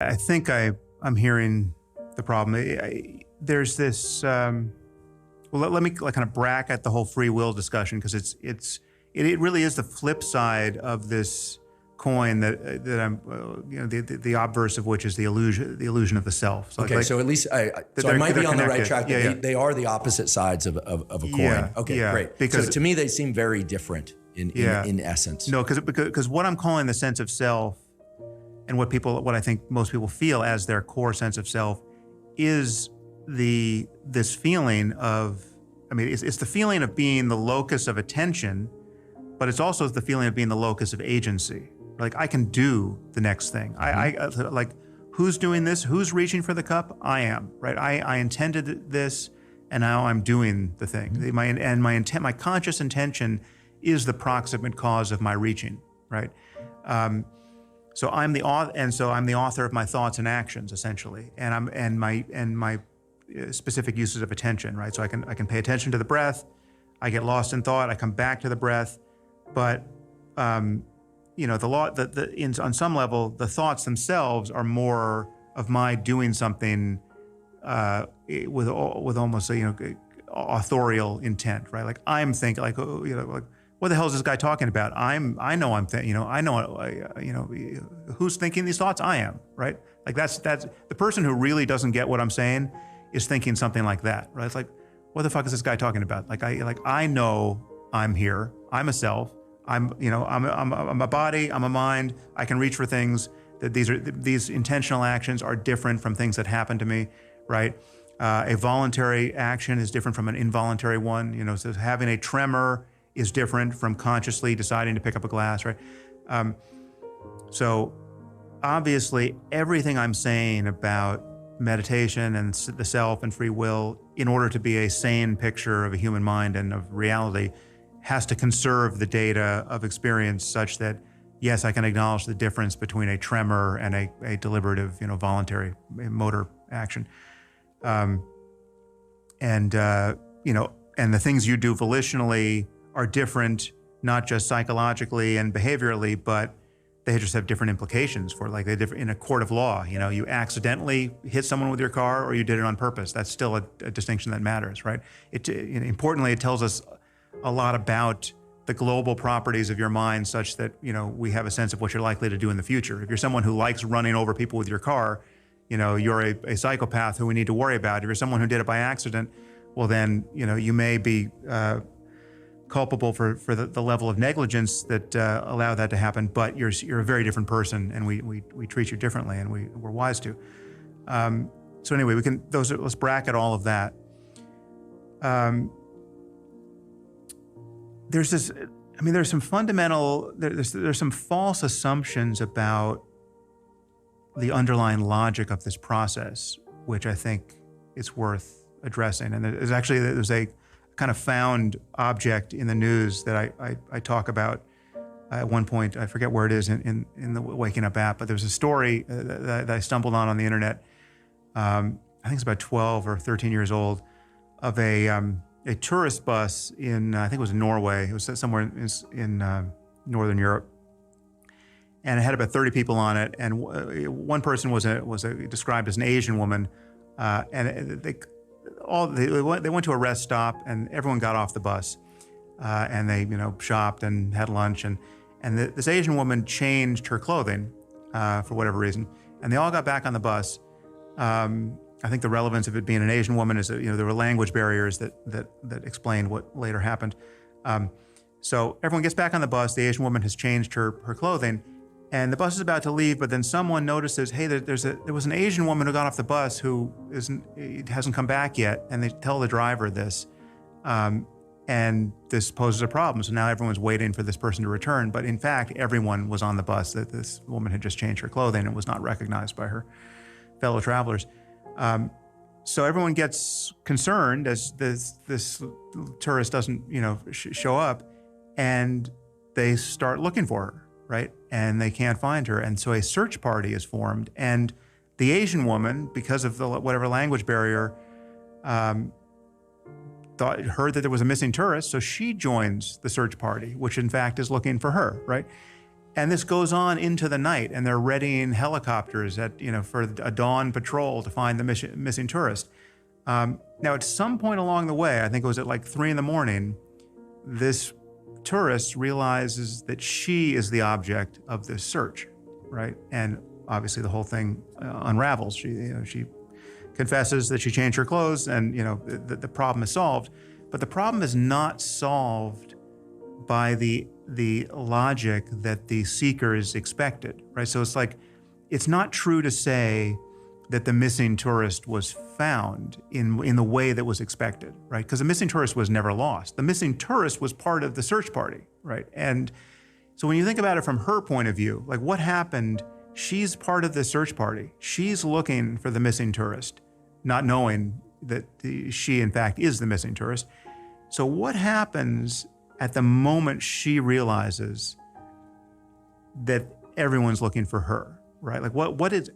I think I'm hearing the problem. There's this. Let me kind of bracket the whole free will discussion, because it really is the flip side of this coin that I'm the obverse of which is the illusion of the self. So so at least I might be on the right track. They are the opposite sides of a coin. Great. Because so to me they seem very different in essence. No, because what I'm calling the sense of self, and what I think most people feel as their core sense of self, is this feeling of, it's the feeling of being the locus of attention, but it's also the feeling of being the locus of agency. Like, I can do the next thing. Mm-hmm. I like, who's doing this? Who's reaching for the cup? I am, right? I intended this, and now I'm doing the thing. Mm-hmm. My conscious intention is the proximate cause of my reaching, right? So I'm the author of my thoughts and actions, essentially, and my specific uses of attention, right? So I can pay attention to the breath. I get lost in thought. I come back to the breath, but on some level, the thoughts themselves are more of my doing something with almost authorial intent, right? Like, I'm thinking, like, what the hell is this guy talking about? Who's thinking these thoughts? I am, right? Like, that's the person who really doesn't get what I'm saying is thinking something like that, right? It's like, what the fuck is this guy talking about? I know I'm here. I'm a self. I'm a body. I'm a mind. I can reach for things. That these intentional actions are different from things that happen to me, right? A voluntary action is different from an involuntary one. So having a tremor is different from consciously deciding to pick up a glass, right? So obviously, everything I'm saying about meditation and the self and free will, in order to be a sane picture of a human mind and of reality, has to conserve the data of experience such that, yes, I can acknowledge the difference between a tremor and a deliberative, voluntary motor action. And the things you do volitionally are different, not just psychologically and behaviorally, but they just have different implications for, like, in a court of law. You accidentally hit someone with your car, or you did it on purpose. That's still a distinction that matters, right? Importantly, it tells us a lot about the global properties of your mind, such that we have a sense of what you're likely to do in the future. If you're someone who likes running over people with your car, you're a psychopath who we need to worry about. If you're someone who did it by accident, well then, you may be culpable for the level of negligence that allow that to happen, but you're a very different person, and we treat you differently, and we're wise to. So anyway, let's bracket all of that. There's some fundamental, there's some false assumptions about the underlying logic of this process, which I think it's worth addressing. And there's a kind of found object in the news that I talk about at one point. I forget where it is in the Waking Up app, but there's a story that I stumbled on the internet. I think it's about 12 or 13 years old, of a tourist bus in, I think it was Norway. It was somewhere in Northern Europe. And it had about 30 people on it. And one person was described as an Asian woman. And they went to a rest stop, and everyone got off the bus. And they, shopped and had lunch. And this Asian woman changed her clothing for whatever reason. And they all got back on the bus. I think the relevance of it being an Asian woman is that, there were language barriers that explained what later happened. So everyone gets back on the bus. The Asian woman has changed her clothing, and the bus is about to leave. But then someone notices, hey, there was an Asian woman who got off the bus who hasn't come back yet, and they tell the driver this, and this poses a problem. So now everyone's waiting for this person to return. But in fact, everyone was on the bus. That this woman had just changed her clothing and was not recognized by her fellow travelers. So everyone gets concerned as this tourist doesn't, show up, and they start looking for her, right? And they can't find her. And so a search party is formed. And the Asian woman, because of whatever language barrier, heard that there was a missing tourist. So she joins the search party, which in fact is looking for her, right? And this goes on into the night, and they're readying helicopters for a dawn patrol to find the missing tourist. Now, at some point along the way, I think it was at like 3 a.m, this tourist realizes that she is the object of this search, right? And obviously, the whole thing unravels. She confesses that she changed her clothes, and the problem is solved. But the problem is not solved by the logic that the seekers expected, right? So it's not true to say that the missing tourist was found in the way that was expected, right? Because the missing tourist was never lost. The missing tourist was part of the search party, right? And so when you think about it from her point of view, like what happened, she's part of the search party. She's looking for the missing tourist, not knowing that she in fact is the missing tourist. So what happens at the moment she realizes that everyone's looking for her, right? Like what is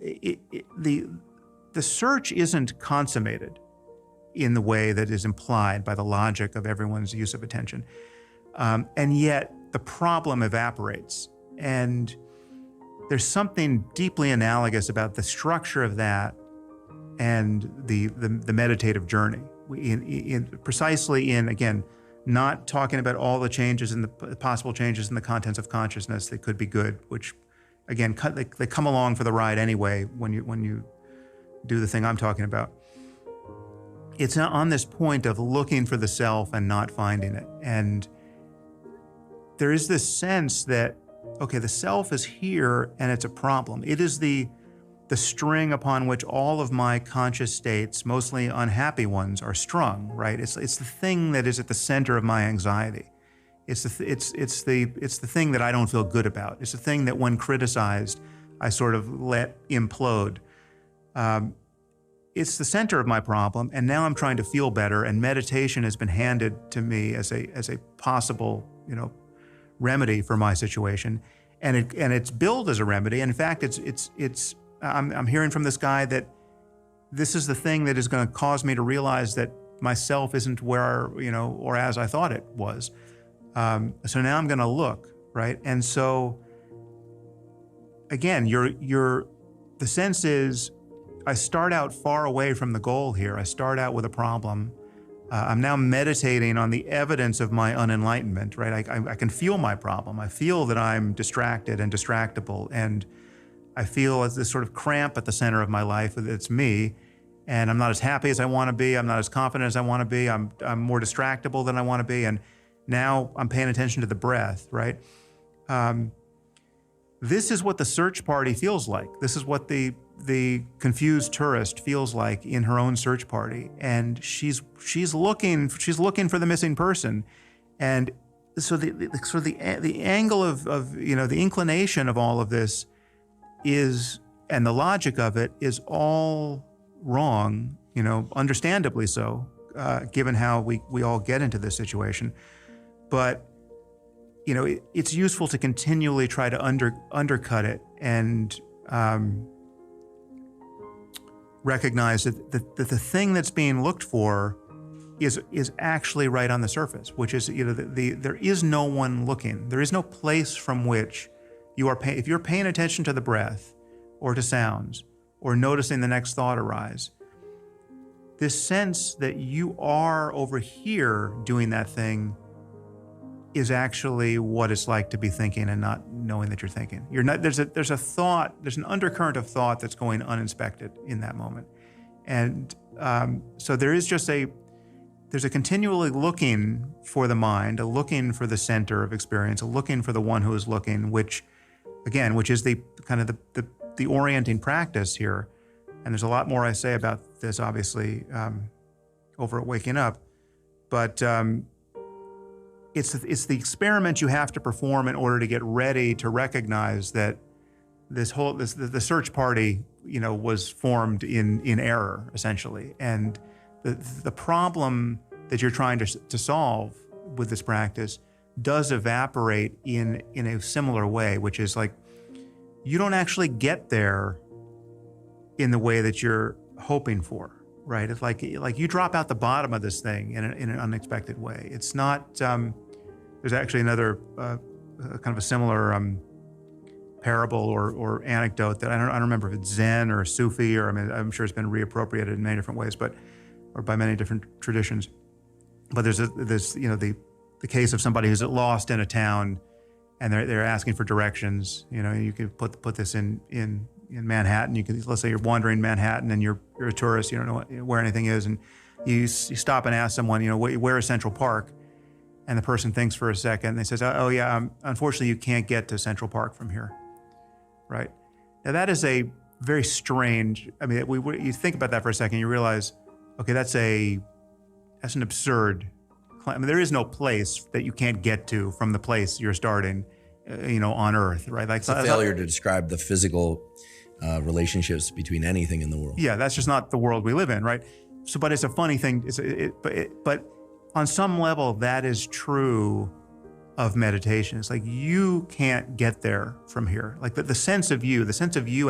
the search isn't consummated in the way that is implied by the logic of everyone's use of attention, and yet the problem evaporates. And there's something deeply analogous about the structure of that and the meditative journey. Precisely in again, not talking about all the changes and the possible changes in the contents of consciousness that could be good, which again, they come along for the ride anyway when you do the thing I'm talking about. It's on this point of looking for the self and not finding it. And there is this sense that, okay, the self is here and it's a problem. It is the string upon which all of my conscious states, mostly unhappy ones, are strung, right? It's the thing that is at the center of my anxiety. It's the thing that I don't feel good about. It's the thing that when criticized, I sort of let implode. It's the center of my problem, and now I'm trying to feel better, and meditation has been handed to me as a possible, remedy for my situation. And it's billed as a remedy. And in fact, I'm hearing from this guy that this is the thing that is going to cause me to realize that myself isn't where, or as I thought it was. So now I'm going to look, right? And so again, the sense is I start out far away from the goal here. I start out with a problem. I'm now meditating on the evidence of my unenlightenment, right? I can feel my problem. I feel that I'm distracted and distractible, and I feel as this sort of cramp at the center of my life that it's me, and I'm not as happy as I want to be. I'm not as confident as I want to be. I'm more distractible than I want to be, and now I'm paying attention to the breath, right? This is what the search party feels like. This is what the confused tourist feels like in her own search party, and she's looking for the missing person, and so the angle of the inclination of all of this is, and the logic of it is all wrong, understandably so, given how we all get into this situation. But, it's useful to continually try to undercut it and recognize that the thing that's being looked for is actually right on the surface, which is, there is no one looking. There is no place from which if you're paying attention to the breath or to sounds or noticing the next thought arise, this sense that you are over here doing that thing is actually what it's like to be thinking and not knowing that you're thinking. There's an undercurrent of thought that's going uninspected in that moment. And so there's a continually looking for the mind, a looking for the center of experience, a looking for the one who is looking, which is the kind of the orienting practice here. And there's a lot more I say about this, obviously, over at Waking Up, but it's the experiment you have to perform in order to get ready to recognize that the search party, was formed in error, essentially, and the problem that you're trying to solve with this practice does evaporate in a similar way, which is like you don't actually get there in the way that you're hoping for, right? It's like you drop out the bottom of this thing in an unexpected way. It's not. There's actually another kind of a similar parable or anecdote that I don't remember if it's Zen or Sufi, or I'm sure it's been reappropriated in many different ways, or by many different traditions. But there's the case of somebody who's lost in a town, and they're asking for directions. You can put this in Manhattan. Let's say you're wandering Manhattan and you're a tourist. You don't know where anything is, and you stop and ask someone, where is Central Park? And the person thinks for a second. And they says, "Oh yeah, unfortunately you can't get to Central Park from here." Right? Now that is a very strange. You think about that for a second, you realize, okay, that's an absurd claim. There is no place that you can't get to from the place you're starting, on Earth, right? It's a failure to describe the physical relationships between anything in the world. Yeah, that's just not the world we live in, right? So, but it's a funny thing. But on some level, that is true of meditation. It's like you can't get there from here. Like the sense of you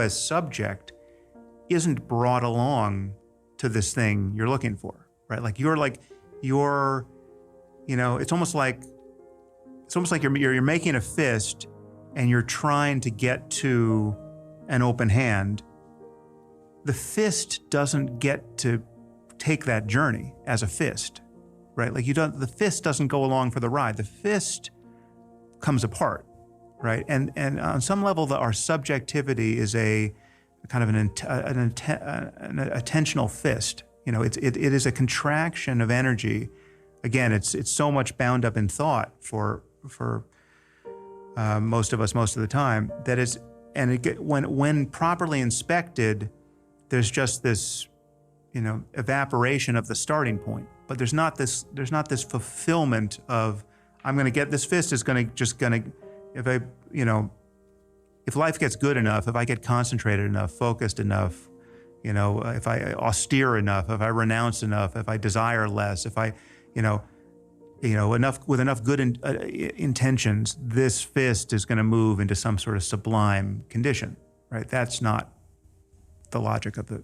as subject isn't brought along to this thing you're looking for, right? It's almost like you're making a fist and you're trying to get to an open hand. The fist doesn't get to take that journey as a fist, right? The fist doesn't go along for the ride. The fist comes apart, right? And on some level, our subjectivity is a kind of an attentional fist. It is a contraction of energy. Again, it's so much bound up in thought for most of us most of the time that is, when properly inspected, there's just this evaporation of the starting point. But there's not this fulfillment of, I'm going to get this fist is going to if life gets good enough, if I get concentrated enough, focused enough, if I austere enough, if I renounce enough, if I desire less, if I enough with enough good intentions, this fist is going to move into some sort of sublime condition, right? That's not the logic of the